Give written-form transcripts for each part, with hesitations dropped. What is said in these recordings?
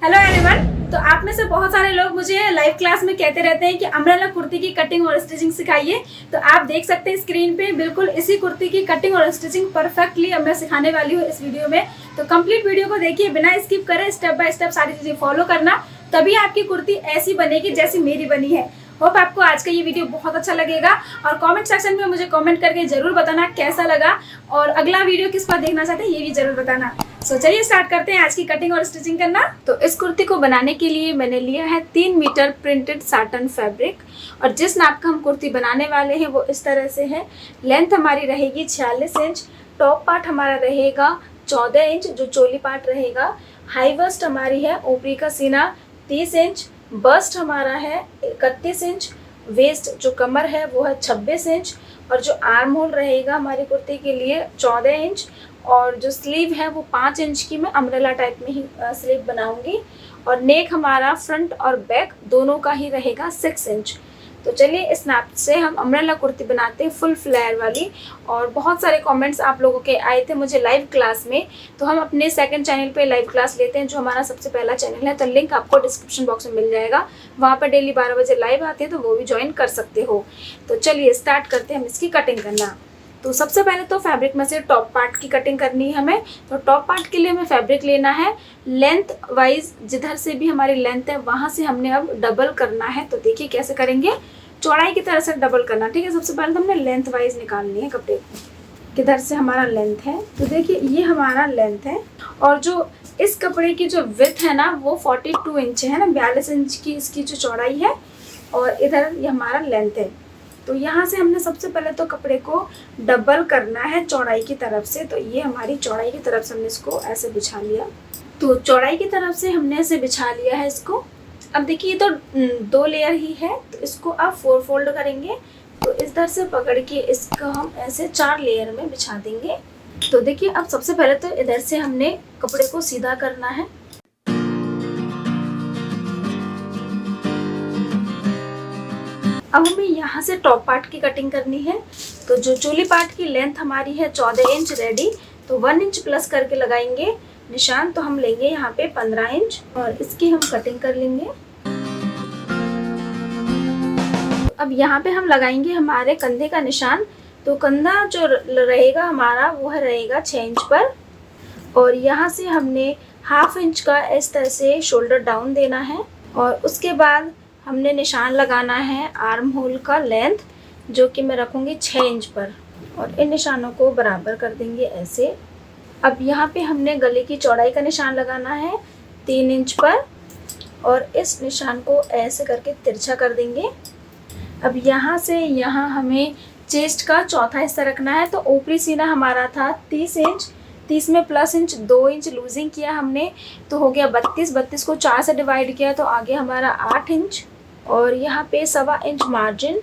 Hello everyone. तो आप में से बहुत सारे लोग मुझे लाइव क्लास में कहते रहते हैं कि अम्ब्रेला कुर्ती की कटिंग और स्टिचिंग सिखाइए। तो आप देख सकते हैं स्क्रीन पे बिल्कुल इसी कुर्ती की कटिंग और स्टिचिंग परफेक्टली अब मैं सिखाने वाली हूँ इस वीडियो में। तो कंप्लीट वीडियो को देखिए, बिना स्किप करे स्टेप बाय स्टेप सारी चीजें फॉलो करना, तभी आपकी कुर्ती ऐसी बनेगी जैसी मेरी बनी है। होप आपको आज का ये वीडियो बहुत अच्छा लगेगा और कमेंट सेक्शन में मुझे कमेंट करके जरूर बताना कैसा लगा और अगला वीडियो किस पर देखना चाहते हैं ये भी जरूर बताना। सो चलिए स्टार्ट करते हैं आज की कटिंग और स्टिचिंग करना। तो इस कुर्ती को बनाने के लिए मैंने लिया है 3 मीटर प्रिंटेड साटन फैब्रिक और जिस नाप का हम कुर्ती बनाने वाले हैं वो इस तरह से है। लेंथ हमारी रहेगी 46 इंच, टॉप पार्ट हमारा रहेगा 14 इंच जो चोली पार्ट रहेगा, हाई वेस्ट हमारी है, ऊपरी का सीना 30 इंच, बस्ट हमारा है 31 इंच, वेस्ट जो कमर है वो है 26 इंच और जो आर्म होल रहेगा हमारी कुर्ती के लिए 14 इंच और जो स्लीव है वो 5 इंच की मैं अम्ब्रेला टाइप में ही स्लीव बनाऊंगी और नेक हमारा फ्रंट और बैक दोनों का ही रहेगा 6 इंच। तो चलिए इस नाप से हम अम्ब्रेला कुर्ती बनाते हैं फुल फ्लेयर वाली। और बहुत सारे कमेंट्स आप लोगों के आए थे मुझे लाइव क्लास में, तो हम अपने सेकंड चैनल पे लाइव क्लास लेते हैं जो हमारा सबसे पहला चैनल है। तो लिंक आपको डिस्क्रिप्शन बॉक्स में मिल जाएगा, वहाँ पर डेली 12 बजे लाइव आते हैं तो वो भी ज्वाइन कर सकते हो। तो चलिए स्टार्ट करते हैं हम इसकी कटिंग करना। तो सबसे पहले तो फैब्रिक में से टॉप पार्ट की कटिंग करनी है हमें। तो टॉप पार्ट के लिए हमें फैब्रिक लेना है लेंथ वाइज, जिधर से भी हमारी लेंथ है वहाँ से हमने अब डबल करना है। तो देखिए कैसे करेंगे, चौड़ाई की तरह से डबल करना। ठीक है, सबसे पहले तो हमने लेंथ वाइज निकालनी है कपड़े किधर से हमारा लेंथ है। तो देखिए ये हमारा लेंथ है और जो इस कपड़े की जो विड्थ है ना वो 42 इंच है ना, 42 इंच की इसकी जो चौड़ाई है और इधर ये हमारा लेंथ है। तो यहाँ से हमने सबसे पहले तो कपड़े को डबल करना है चौड़ाई की तरफ से। तो ये हमारी चौड़ाई की तरफ से हमने इसको ऐसे बिछा लिया। तो चौड़ाई की तरफ से हमने ऐसे बिछा लिया है इसको। अब देखिए ये तो 2 लेयर ही है तो इसको आप 4 फोल्ड करेंगे। तो इधर से पकड़ के इसको हम ऐसे 4 लेयर में बिछा देंगे। तो देखिए अब सबसे पहले तो इधर से हमने कपड़े को सीधा करना है। अब हमें यहाँ से टॉप पार्ट की कटिंग करनी है। तो जो चोली पार्ट की लेंथ हमारी है 14 इंच रेडी, तो 1 इंच प्लस करके लगाएंगे निशान। तो हम लेंगे यहाँ पे 15 इंच और इसकी हम कटिंग कर लेंगे। अब यहाँ पे हम लगाएंगे हमारे कंधे का निशान। तो कंधा जो रहेगा हमारा वो रहेगा 6 इंच पर और यहाँ से हमने ½ इंच का इस तरह से शोल्डर डाउन देना है और उसके बाद हमने निशान लगाना है आर्म होल का लेंथ जो कि मैं रखूँगी 6 इंच पर और इन निशानों को बराबर कर देंगे ऐसे। अब यहाँ पे हमने गले की चौड़ाई का निशान लगाना है 3 इंच पर और इस निशान को ऐसे करके तिरछा कर देंगे। अब यहाँ से यहाँ हमें चेस्ट का चौथा हिस्सा रखना है। तो ऊपरी सीना हमारा था 30 इंच, 30 में प्लस इंच 2 इंच लूजिंग किया हमने तो हो गया 32। 32 को 4 से डिवाइड किया तो आगे हमारा 8 इंच और यहाँ पे 1.25 इंच मार्जिन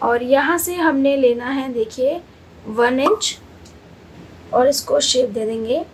और यहाँ से हमने लेना है देखिए 1 इंच और इसको शेप दे देंगे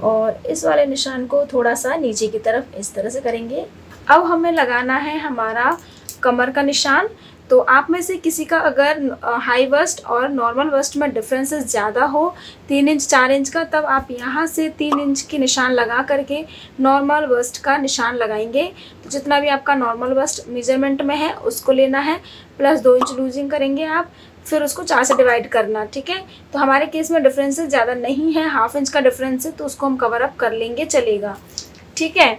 और इस वाले निशान को थोड़ा सा नीचे की तरफ इस तरह से करेंगे। अब हमें लगाना है हमारा कमर का निशान। तो आप में से किसी का अगर हाई वेस्ट और नॉर्मल वेस्ट में डिफरेंसेस ज़्यादा हो 3 इंच 4 इंच का, तब आप यहाँ से 3 इंच की निशान लगा करके नॉर्मल वेस्ट का निशान लगाएंगे। तो जितना भी आपका नॉर्मल वेस्ट मेजरमेंट में है उसको लेना है, प्लस 2 इंच लूजिंग करेंगे आप, फिर उसको 4 से डिवाइड करना। ठीक है, तो हमारे केस में डिफरेंसेस ज़्यादा नहीं है, ½ इंच का डिफरेंस है तो उसको हम कवर अप कर लेंगे, चलेगा। ठीक है,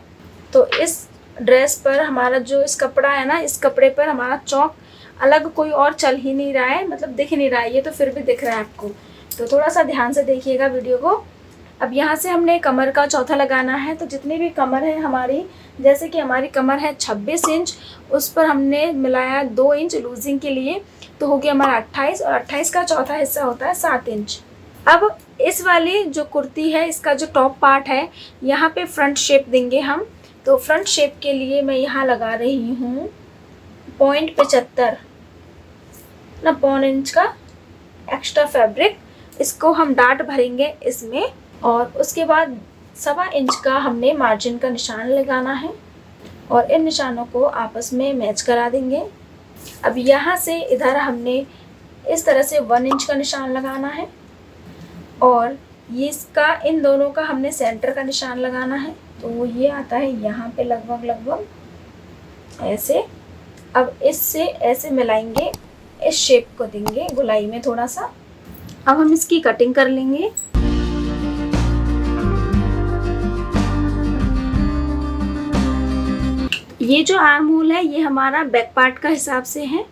तो इस ड्रेस पर हमारा जो इस कपड़ा है ना, इस कपड़े पर हमारा चौक अलग कोई और चल ही नहीं रहा है, मतलब दिख नहीं रहा है, ये तो फिर भी दिख रहा है आपको। तो थोड़ा सा ध्यान से देखिएगा वीडियो को। अब यहाँ से हमने कमर का चौथा लगाना है। तो जितनी भी कमर है हमारी, जैसे कि हमारी कमर है 26 इंच, उस पर हमने मिलाया 2 इंच लूजिंग के लिए तो हो गया हमारा 28 और 28 का चौथा हिस्सा होता है 7 इंच। अब इस वाली जो कुर्ती है इसका जो टॉप पार्ट है यहाँ पे फ्रंट शेप देंगे हम। तो फ्रंट शेप के लिए मैं यहाँ लगा रही हूँ 0.75 ना पौन इंच का एक्स्ट्रा फैब्रिक। इसको हम डाट भरेंगे इसमें और उसके बाद 1.25 इंच का हमने मार्जिन का निशान लगाना है और इन निशानों को आपस में मैच करा देंगे। अब यहाँ से इधर हमने इस तरह से 1 इंच का निशान लगाना है और ये इसका इन दोनों का हमने सेंटर का निशान लगाना है। तो ये आता है यहाँ पे लगभग ऐसे। अब इससे ऐसे मिलाएंगे, इस शेप को देंगे गोलाई में थोड़ा सा। अब हम इसकी कटिंग कर लेंगे। ये जो आर्म होल है ये हमारा बैक पार्ट का हिसाब से है।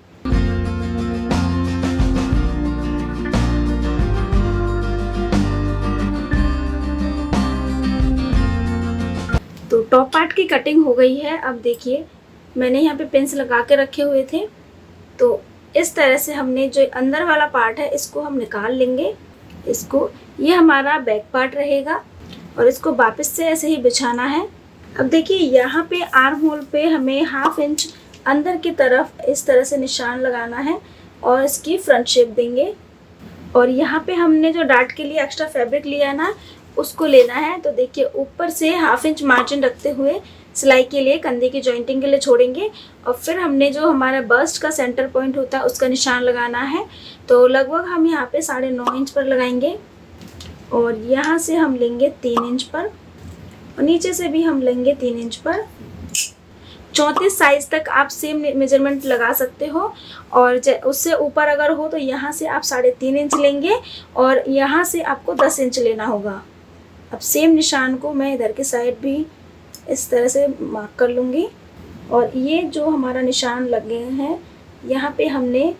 तो टॉप पार्ट की कटिंग हो गई है। अब देखिए मैंने यहाँ पे पिन्स लगा के रखे हुए थे, तो इस तरह से हमने जो अंदर वाला पार्ट है इसको हम निकाल लेंगे। इसको, ये हमारा बैक पार्ट रहेगा और इसको वापस से ऐसे ही बिछाना है। अब देखिए यहाँ पे आर्म होल पे हमें 1/2 इंच अंदर की तरफ इस तरह से निशान लगाना है और इसकी फ्रंट शेप देंगे। और यहाँ पे हमने जो डार्ट के लिए एक्स्ट्रा फैब्रिक लिया है ना, उसको लेना है। तो देखिए ऊपर से 1/2 इंच मार्जिन रखते हुए सिलाई के लिए, कंधे की जॉइंटिंग के लिए छोड़ेंगे। और फिर हमने जो हमारा बस्ट का सेंटर पॉइंट होता है उसका निशान लगाना है। तो लगभग हम यहाँ पे 9.5 इंच पर लगाएंगे और यहाँ से हम लेंगे 3 इंच पर और नीचे से भी हम लेंगे 3 इंच पर। 34 साइज तक आप सेम मेजरमेंट लगा सकते हो और उससे ऊपर अगर हो तो यहाँ से आप 3.5 इंच लेंगे और यहाँ से आपको 10 इंच लेना होगा। अब सेम निशान को मैं इधर की साइड भी इस तरह से मार्क कर लूँगी। और ये जो हमारा निशान लगे हैं यहाँ पे हमने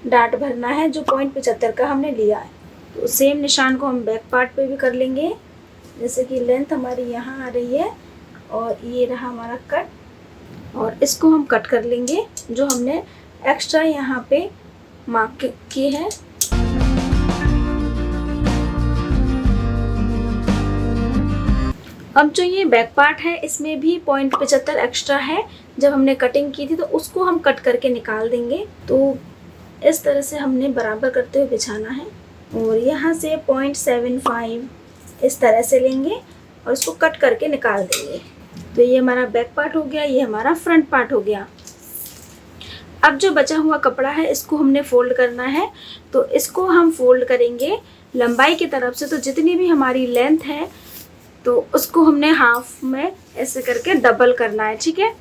डार्ट भरना है जो 0.75 का हमने लिया है। तो सेम निशान को हम बैक पार्ट पे भी कर लेंगे। जैसे कि लेंथ हमारी यहाँ आ रही है और ये रहा हमारा कट, और इसको हम कट कर लेंगे जो हमने एक्स्ट्रा यहाँ पे मार्क की है। अब जो ये बैक पार्ट है इसमें भी 0.75 एक्स्ट्रा है, जब हमने कटिंग की थी तो उसको हम कट करके निकाल देंगे। तो इस तरह से हमने बराबर करते हुए बिछाना है और यहाँ से 0.75 इस तरह से लेंगे और इसको कट करके निकाल देंगे। तो ये हमारा बैक पार्ट हो गया, ये हमारा फ्रंट पार्ट हो गया। अब जो बचा हुआ कपड़ा है इसको हमने फोल्ड करना है। तो इसको हम फोल्ड करेंगे लंबाई की तरफ से। तो जितनी भी हमारी लेंथ है तो उसको हमने हाफ में ऐसे करके डबल करना है, ठीक है।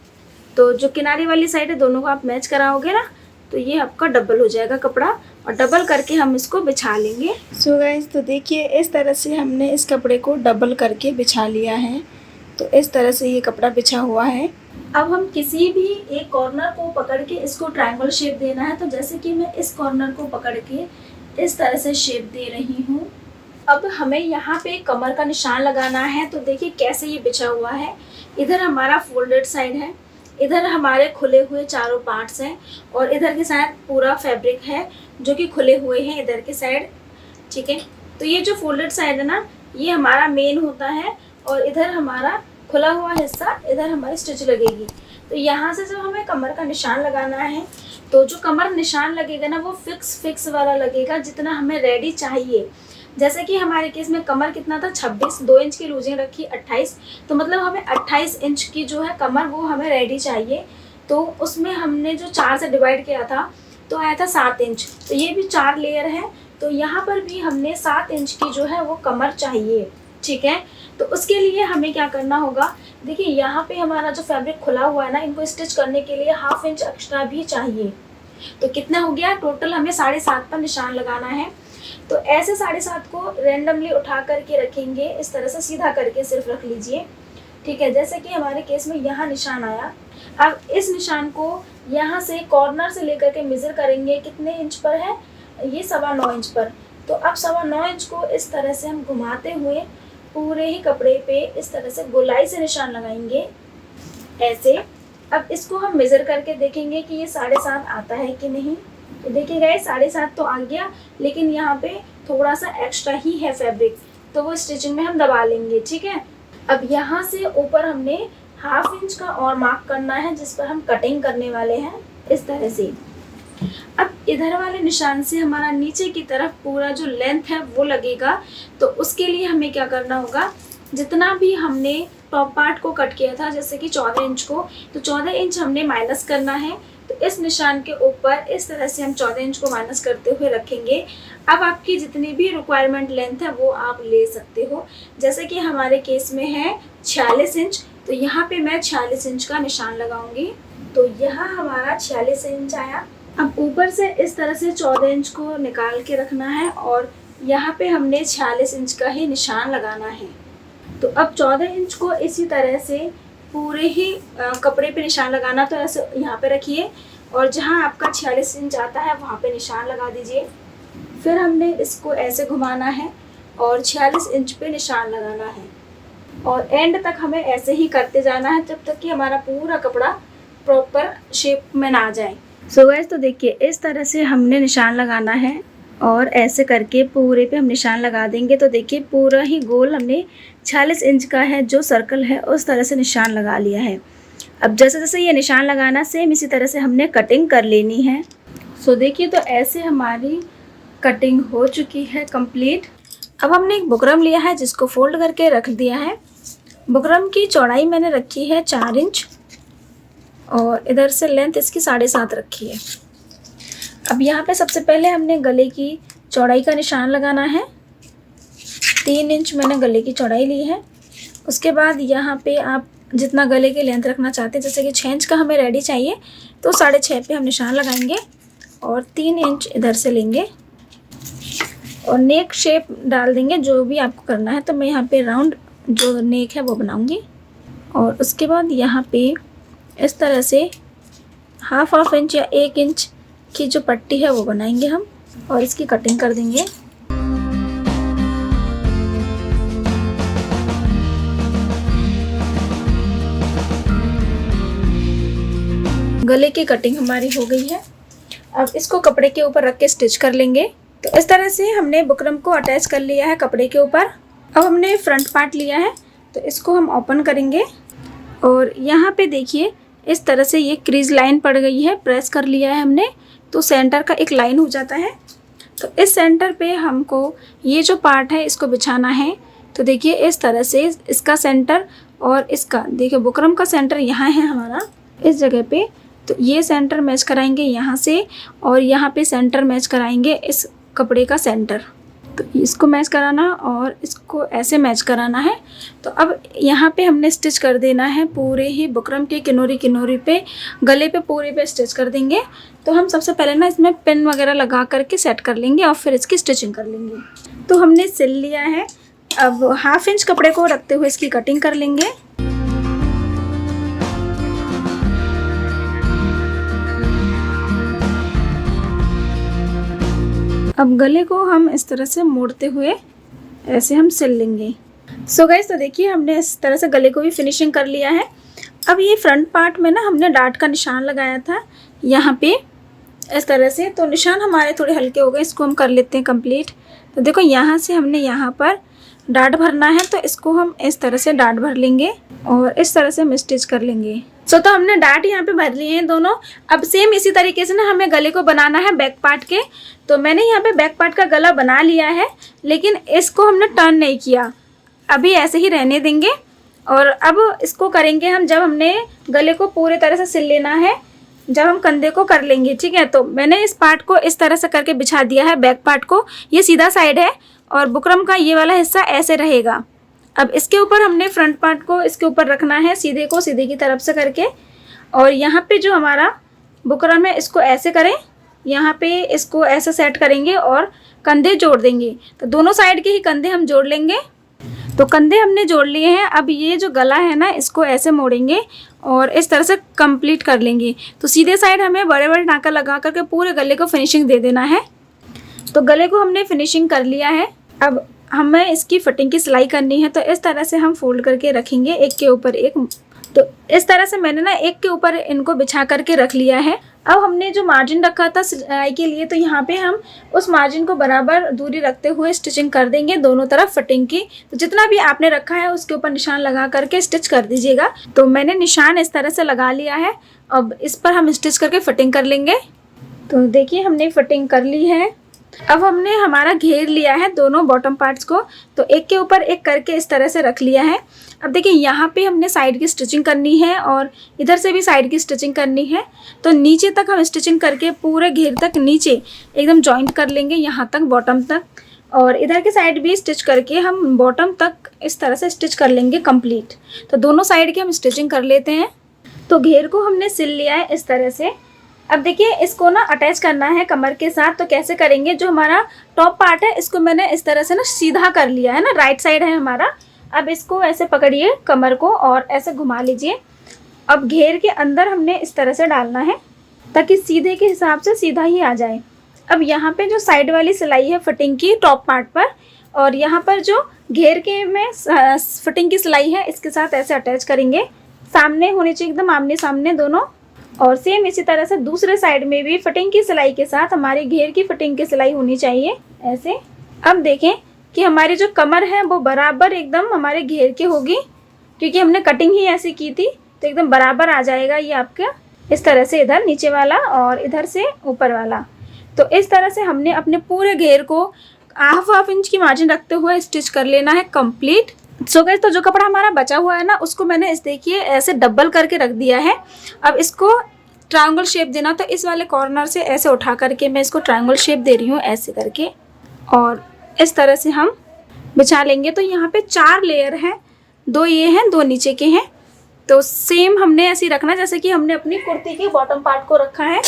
तो जो किनारे वाली साइड है दोनों को आप मैच कराओगे ना, तो ये आपका डबल हो जाएगा कपड़ा और डबल करके हम इसको बिछा लेंगे। सो गाइस, तो देखिए इस तरह से हमने इस कपड़े को डबल करके बिछा लिया है। तो इस तरह से ये कपड़ा बिछा हुआ है। अब हम किसी भी एक कॉर्नर को पकड़ के इसको ट्रायंगल शेप देना है। तो जैसे कि मैं इस कॉर्नर को पकड़ के इस तरह से शेप दे रही हूँ। अब हमें यहाँ पे कमर का निशान लगाना है। तो देखिए कैसे ये बिछा हुआ है। इधर हमारा फोल्डेड साइड है, इधर हमारे खुले हुए चारों पार्ट्स हैं और इधर की साइड पूरा फैब्रिक है जो कि खुले हुए हैं इधर की साइड, ठीक है। तो ये जो फोल्डेड साइड है ना, ये हमारा मेन होता है और इधर हमारा खुला हुआ हिस्सा, इधर हमारी स्टिच लगेगी। तो यहाँ से जब हमें कमर का निशान लगाना है तो जो कमर निशान लगेगा ना वो फिक्स वाला लगेगा जितना हमें रेडी चाहिए। जैसे कि हमारे केस में कमर कितना था 26, 2 इंच की लूजिंग रखी 28, तो मतलब हमें 28 इंच की जो है कमर वो हमें रेडी चाहिए। तो उसमें हमने जो 4 से डिवाइड किया था तो आया था 7 इंच। तो ये भी 4 लेयर है, तो यहाँ पर भी हमने 7 इंच की जो है वो कमर चाहिए, ठीक है। तो उसके लिए हमें क्या करना होगा, देखिए यहाँ पे हमारा जो फैब्रिक खुला हुआ है ना, इनको स्टिच करने के लिए 1/2 इंच एक्स्ट्रा भी चाहिए। तो कितना हो गया टोटल, हमें 7.5 पर निशान लगाना है। तो ऐसे 7.5 को रेंडमली उठा करके रखेंगे, इस तरह से सीधा करके सिर्फ रख लीजिए, ठीक है। जैसे कि हमारे केस में यहाँ निशान आया। अब इस निशान को यहाँ से कॉर्नर से लेकर के मेजर करेंगे कितने इंच पर है, ये 9.25 इंच पर। तो अब 9.25 इंच को इस तरह से हम घुमाते हुए पूरे ही कपड़े पे इस तरह से गोलाई से निशान लगाएंगे ऐसे। अब इसको हम मेजर करके देखेंगे कि ये 7.5 आता है कि नहीं। तो देखिए गाइस 7.5 तो आ गया, लेकिन यहाँ पे थोड़ा सा एक्स्ट्रा ही है फैब्रिक, तो वो स्टिचिंग में हम दबा लेंगे, ठीक है। अब यहाँ से ऊपर हमने 1/2 इंच का और मार्क करना है जिस पर हम कटिंग करने वाले हैं, इस तरह से। अब इधर वाले निशान से हमारा नीचे की तरफ पूरा जो लेंथ है वो लगेगा। तो उसके लिए हमें क्या करना होगा, जितना भी हमने टॉप पार्ट को कट किया था जैसे कि 14 इंच को, तो 14 इंच हमने माइनस करना है। तो इस निशान के ऊपर इस तरह से हम 14 इंच को माइनस करते हुए रखेंगे। अब आपकी जितनी भी रिक्वायरमेंट लेंथ है वो आप ले सकते हो। जैसे कि हमारे केस में है 46 इंच, तो यहाँ पे मैं 46 इंच का निशान लगाऊंगी। तो यहाँ हमारा 46 इंच आया। अब ऊपर से इस तरह से 14 इंच को निकाल के रखना है और यहाँ पे हमने 46 इंच का ही निशान लगाना है। तो अब 14 इंच को इसी तरह से पूरे ही कपड़े पे निशान लगाना, तो ऐसे यहाँ पे रखिए और जहाँ आपका 46 इंच आता है वहाँ पे निशान लगा दीजिए। फिर हमने इसको ऐसे घुमाना है और 46 इंच पे निशान लगाना है और एंड तक हमें ऐसे ही करते जाना है जब तक कि हमारा पूरा कपड़ा प्रॉपर शेप में ना जाए। सो गाइस, तो देखिए इस तरह से हमने निशान लगाना है और ऐसे करके पूरे पे हम निशान लगा देंगे। तो देखिए पूरा ही गोल हमने 46 इंच का है जो सर्कल है उस तरह से निशान लगा लिया है। अब जैसे जैसे ये निशान लगाना सेम इसी तरह से हमने कटिंग कर लेनी है। सो देखिए तो ऐसे हमारी कटिंग हो चुकी है कंप्लीट। अब हमने एक बुकरम लिया है जिसको फोल्ड करके रख दिया है। बुकरम की चौड़ाई मैंने रखी है 4 इंच और इधर से लेंथ इसकी 7.5 रखी है। अब यहाँ पे सबसे पहले हमने गले की चौड़ाई का निशान लगाना है। 3 इंच मैंने गले की चौड़ाई ली है। उसके बाद यहाँ पे आप जितना गले की लेंथ रखना चाहते हैं, जैसे कि 6 इंच का हमें रेडी चाहिए तो 6.5 पे हम निशान लगाएंगे और 3 इंच इधर से लेंगे और नेक शेप डाल देंगे जो भी आपको करना है। तो मैं यहाँ पे राउंड जो नेक है वो बनाऊँगी और उसके बाद यहाँ पे इस तरह से हाफ इंच या 1 इंच की जो पट्टी है वो बनाएंगे हम और इसकी कटिंग कर देंगे। गले की कटिंग हमारी हो गई है। अब इसको कपड़े के ऊपर रख के स्टिच कर लेंगे। तो इस तरह से हमने बुकरम को अटैच कर लिया है कपड़े के ऊपर। अब हमने फ्रंट पार्ट लिया है तो इसको हम ओपन करेंगे और यहाँ पे देखिए इस तरह से ये क्रीज लाइन पड़ गई है, प्रेस कर लिया है हमने तो सेंटर का एक लाइन हो जाता है। तो इस सेंटर पे हमको ये जो पार्ट है इसको बिछाना है। तो देखिए इस तरह से इसका सेंटर और इसका देखिए बुकरम का सेंटर यहाँ है हमारा इस जगह पे। तो ये सेंटर मैच कराएंगे यहाँ से और यहाँ पे सेंटर मैच कराएंगे इस कपड़े का सेंटर। तो इसको मैच कराना और इसको ऐसे मैच कराना है। तो अब यहाँ पे हमने स्टिच कर देना है पूरे ही बुकरम के किनारे पे, गले पे पूरे पे स्टिच कर देंगे। तो हम सबसे पहले ना इसमें पिन वगैरह लगा करके सेट कर लेंगे और फिर इसकी स्टिचिंग कर लेंगे। तो हमने सिल लिया है। अब हाफ इंच कपड़े को रखते हुए इसकी कटिंग कर लेंगे। अब गले को हम इस तरह से मोड़ते हुए ऐसे हम सिल लेंगे। सो गाइस, तो देखिए हमने इस तरह से गले को भी फिनिशिंग कर लिया है। अब ये फ्रंट पार्ट में ना हमने डार्ट का निशान लगाया था यहाँ पे इस तरह से। तो निशान हमारे थोड़े हल्के हो गए, इसको हम कर लेते हैं कंप्लीट। तो देखो यहाँ से हमने यहाँ पर डार्ट भरना है तो इसको हम इस तरह से डार्ट भर लेंगे और इस तरह से हम स्टिच कर लेंगे। तो हमने डार्ट यहाँ पे भर लिए हैं दोनों। अब सेम इसी तरीके से ना हमें गले को बनाना है बैक पार्ट के। तो मैंने यहाँ पे बैक पार्ट का गला बना लिया है लेकिन इसको हमने टर्न नहीं किया, अभी ऐसे ही रहने देंगे। और अब इसको करेंगे हम जब हमने गले को पूरे तरह से सिल लेना है, जब हम कंधे को कर लेंगे, ठीक है। तो मैंने इस पार्ट को इस तरह से करके बिछा दिया है बैक पार्ट को। ये सीधा साइड है और बुकरम का ये वाला हिस्सा ऐसे रहेगा। अब इसके ऊपर हमने फ्रंट पार्ट को इसके ऊपर रखना है, सीधे को सीधे की तरफ से करके। और यहाँ पे जो हमारा बुकरम है इसको ऐसे करें, यहाँ पे इसको ऐसे सेट करेंगे और कंधे जोड़ देंगे। तो दोनों साइड के ही कंधे हम जोड़ लेंगे। तो कंधे हमने जोड़ लिए हैं। अब ये जो गला है ना इसको ऐसे मोड़ेंगे और इस तरह से कंप्लीट कर लेंगे। तो सीधे साइड हमें बड़े बड़े टाँका लगा करके पूरे गले को फिनिशिंग दे देना है। तो गले को हमने फिनिशिंग कर लिया है। अब हमें इसकी फिटिंग की सिलाई करनी है। तो इस तरह से हम फोल्ड करके रखेंगे एक के ऊपर एक। तो इस तरह से मैंने ना एक के ऊपर इनको बिछा करके रख लिया है। अब हमने जो मार्जिन रखा था सिलाई के लिए, तो यहाँ पे हम उस मार्जिन को बराबर दूरी रखते हुए स्टिचिंग कर देंगे दोनों तरफ फिटिंग की। तो जितना भी आपने रखा है उसके ऊपर निशान लगा करके स्टिच कर दीजिएगा। तो मैंने निशान इस तरह से लगा लिया है। अब इस पर हम स्टिच करके फिटिंग कर लेंगे। तो देखिए हमने फिटिंग कर ली है। अब हमने हमारा घेर लिया है दोनों बॉटम पार्ट्स को, तो एक के ऊपर एक करके इस तरह से रख लिया है। अब देखिए यहाँ पे हमने साइड की स्टिचिंग करनी है और इधर से भी साइड की स्टिचिंग करनी है। तो नीचे तक हम स्टिचिंग करके पूरे घेर तक नीचे एकदम जॉइंट कर लेंगे यहाँ तक बॉटम तक, और इधर के साइड भी स्टिच करके हम बॉटम तक इस तरह से स्टिच कर लेंगे कंप्लीट। तो दोनों साइड की हम स्टिचिंग कर लेते हैं। तो घेर को हमने सिल लिया है इस तरह से। अब देखिए इसको ना अटैच करना है कमर के साथ। तो कैसे करेंगे, जो हमारा टॉप पार्ट है इसको मैंने इस तरह से ना सीधा कर लिया है ना, राइट साइड है हमारा। अब इसको ऐसे पकड़िए कमर को और ऐसे घुमा लीजिए। अब घेर के अंदर हमने इस तरह से डालना है ताकि सीधे के हिसाब से सीधा ही आ जाए। अब यहाँ पे जो साइड वाली सिलाई है फिटिंग की टॉप पार्ट पर, और यहाँ पर जो घेर के में फिटिंग की सिलाई है इसके साथ ऐसे अटैच करेंगे। सामने होनी चाहिए एकदम आमने सामने दोनों। और सेम इसी तरह से दूसरे साइड में भी फिटिंग की सिलाई के साथ हमारी घेर की फिटिंग की सिलाई होनी चाहिए ऐसे। अब देखें कि हमारी जो कमर है वो बराबर एकदम हमारे घेर के होगी, क्योंकि हमने कटिंग ही ऐसी की थी। तो एकदम बराबर आ जाएगा ये आपका इस तरह से, इधर नीचे वाला और इधर से ऊपर वाला। तो इस तरह से हमने अपने पूरे घेर को हाफ इंच की मार्जिन रखते हुए स्टिच कर लेना है कंप्लीट। सो गाइस, तो जो कपड़ा हमारा बचा हुआ है ना उसको मैंने इस देखिए ऐसे डबल करके रख दिया है। अब इसको ट्रायंगल शेप देना, तो इस वाले कॉर्नर से ऐसे उठा करके मैं इसको ट्रायंगल शेप दे रही हूँ ऐसे करके, और इस तरह से हम बिछा लेंगे। तो यहाँ पे 4 लेयर हैं, 2 ये हैं 2 नीचे के हैं। तो सेम हमने ऐसे ही रखना जैसे कि हमने अपनी कुर्ती के बॉटम पार्ट को रखा है,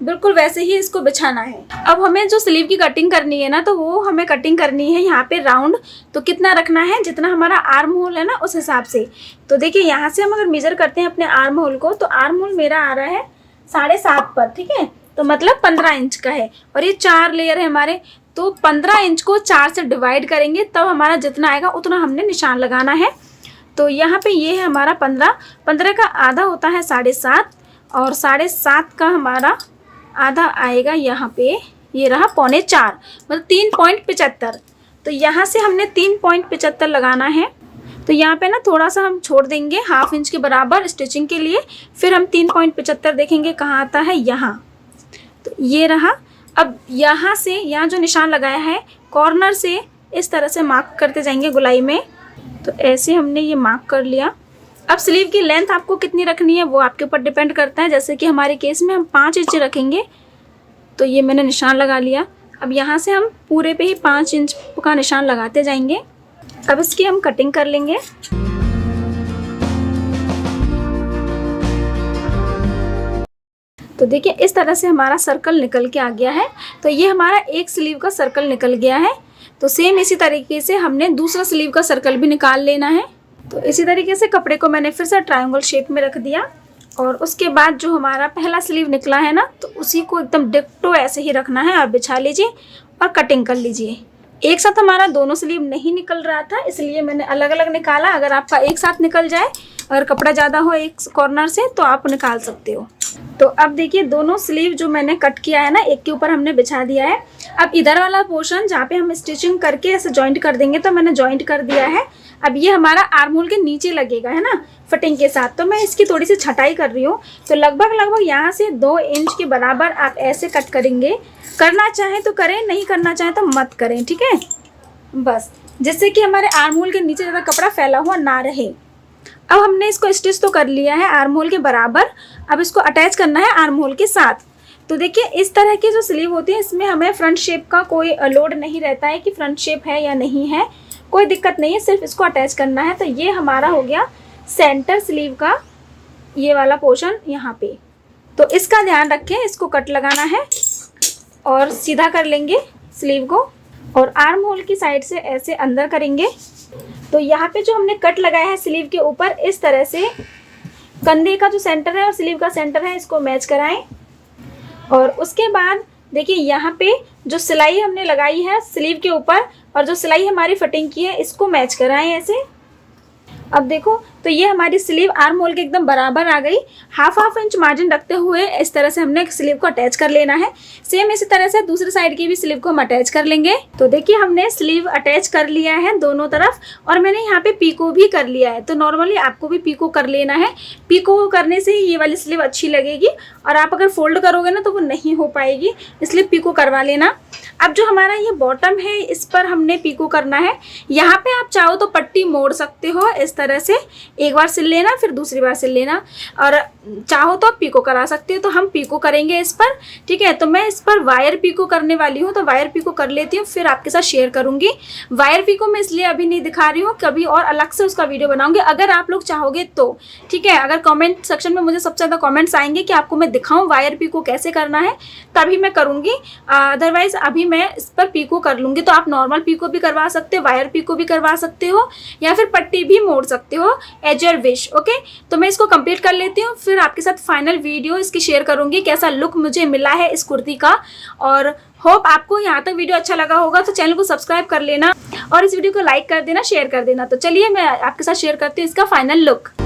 बिल्कुल वैसे ही इसको बिछाना है। अब हमें जो स्लीव की कटिंग करनी है ना, तो वो हमें कटिंग करनी है यहाँ पे राउंड। तो कितना रखना है, जितना हमारा आर्म होल है ना उस हिसाब से। तो देखिए यहाँ से हम अगर मेजर करते हैं अपने आर्म होल को, तो आर्म होल मेरा आ रहा है 7.5 पर, ठीक है। तो मतलब 15 इंच का है, और ये 4 लेयर है हमारे। तो 15 इंच को 4 से डिवाइड करेंगे, तब हमारा जितना आएगा उतना हमने निशान लगाना है। तो यहाँ पे ये है हमारा 15 का आधा होता है 7.5, और 7.5 का हमारा आधा आएगा यहाँ पे, ये रहा 3.25, मतलब 3.75। तो यहाँ से हमने 3.75 लगाना है। तो यहाँ पे ना थोड़ा सा हम छोड़ देंगे हाफ इंच के बराबर स्टिचिंग के लिए, फिर हम 3.75 देखेंगे कहाँ आता है, यहाँ। तो ये रहा। अब यहाँ से यहाँ जो निशान लगाया है कॉर्नर से इस तरह से मार्क करते जाएंगे गोलाई में। तो ऐसे हमने ये मार्क कर लिया। अब स्लीव की लेंथ आपको कितनी रखनी है वो आपके ऊपर डिपेंड करता है। जैसे कि हमारे केस में हम 5 इंच रखेंगे, तो ये मैंने निशान लगा लिया। अब यहाँ से हम पूरे पे ही 5 इंच का निशान लगाते जाएंगे। अब इसकी हम कटिंग कर लेंगे। तो देखिए इस तरह से हमारा सर्कल निकल के आ गया है। तो ये हमारा एक स्लीव का सर्कल निकल गया है। तो सेम इसी तरीके से हमने दूसरा स्लीव का सर्कल भी निकाल लेना है। तो इसी तरीके से कपड़े को मैंने फिर से ट्रायंगल शेप में रख दिया, और उसके बाद जो हमारा पहला स्लीव निकला है ना, तो उसी को एकदम डिट्टो ऐसे ही रखना है और बिछा लीजिए और कटिंग कर लीजिए। एक साथ हमारा दोनों स्लीव नहीं निकल रहा था, इसलिए मैंने अलग अलग निकाला। अगर आपका एक साथ निकल जाए, अगर कपड़ा ज़्यादा हो एक कॉर्नर से, तो आप निकाल सकते हो। तो अब देखिए दोनों स्लीव जो मैंने कट किया है ना, एक के ऊपर हमने बिछा दिया है। अब इधर वाला पोर्शन जहाँ पे हम स्टिचिंग करके ऐसे जॉइंट कर देंगे, तो मैंने जॉइंट कर दिया है। अब ये हमारा आर्म होल के नीचे लगेगा, है ना, फिटिंग के साथ। तो मैं इसकी थोड़ी सी छटाई कर रही हूँ। तो लगभग यहाँ से 2 इंच के बराबर आप ऐसे कट करेंगे। करना चाहें तो करें, नहीं करना चाहें तो मत करें, ठीक है। बस जिससे कि हमारे आर्म होल के नीचे ज़्यादा कपड़ा फैला हुआ ना रहे। अब हमने इसको स्टिच तो कर लिया है आर्म होल के बराबर। अब इसको अटैच करना है आर्म होल के साथ। तो देखिए इस तरह की जो स्लीव होती है, इसमें हमें फ्रंट शेप का कोई लोड नहीं रहता है कि फ्रंट शेप है या नहीं है, कोई दिक्कत नहीं है, सिर्फ इसको अटैच करना है। तो ये हमारा हो गया सेंटर स्लीव का ये वाला पोर्शन यहाँ पे। तो इसका ध्यान रखें, इसको कट लगाना है और सीधा कर लेंगे स्लीव को, और आर्म होल की साइड से ऐसे अंदर करेंगे। तो यहाँ पे जो हमने कट लगाया है स्लीव के ऊपर, इस तरह से कंधे का जो सेंटर है और स्लीव का सेंटर है इसको मैच कराएं। और उसके बाद देखिए यहाँ पे जो सिलाई हमने लगाई है स्लीव के ऊपर और जो सिलाई हमारी फिटिंग की है, इसको मैच कराएं ऐसे। अब देखो तो ये हमारी स्लीव आर्म होल के एकदम बराबर आ गई। हाफ इंच मार्जिन रखते हुए इस तरह से हमने स्लीव को अटैच कर लेना है। सेम इसी तरह से दूसरी साइड की भी स्लीव को हम अटैच कर लेंगे। तो देखिए हमने स्लीव अटैच कर लिया है दोनों तरफ, और मैंने यहाँ पे पीको भी कर लिया है। तो नॉर्मली आपको भी पीको कर लेना है। पीको करने से ही ये वाली स्लीव अच्छी लगेगी, और आप अगर फोल्ड करोगे ना तो वो नहीं हो पाएगी, इसलिए पीको करवा लेना। अब जो हमारा ये बॉटम है इस पर हमने पीको करना है। यहाँ पे आप चाहो तो पट्टी मोड़ सकते हो इस तरह से, एक बार सिल लेना फिर दूसरी बार सिल लेना, और चाहो तो आप पीको करा सकते हो। तो हम पीको करेंगे इस पर, ठीक है। तो मैं इस पर वायर पीको करने वाली हूँ, तो वायर पीको कर लेती हूँ, फिर आपके साथ शेयर करूँगी। वायर पीको मैं इसलिए अभी नहीं दिखा रही हूँ, कभी और अलग से उसका वीडियो बनाऊँगी अगर आप लोग चाहोगे तो, ठीक है। अगर कॉमेंट सेक्शन में मुझे सबसे ज़्यादा कॉमेंट्स आएंगे कि आपको मैं दिखाऊँ वायर पीको कैसे करना है, तभी मैं करूँगी। अदरवाइज अभी मैं इस पर पीको कर लूँगी। तो आप नॉर्मल पीको भी करवा सकते हो, वायर पीको भी करवा सकते हो, या फिर पट्टी भी मोड़ सकते हो, एज योर विश। ओके, तो मैं इसको कंप्लीट कर लेती हूँ, फिर आपके साथ फाइनल वीडियो इसकी शेयर करूँगी कैसा लुक मुझे मिला है इस कुर्ती का। और होप आपको यहाँ तक वीडियो अच्छा लगा होगा, तो चैनल को सब्सक्राइब कर लेना और इस वीडियो को लाइक कर देना, शेयर कर देना। तो चलिए मैं आपके साथ शेयर करती हूँ इसका फाइनल लुक।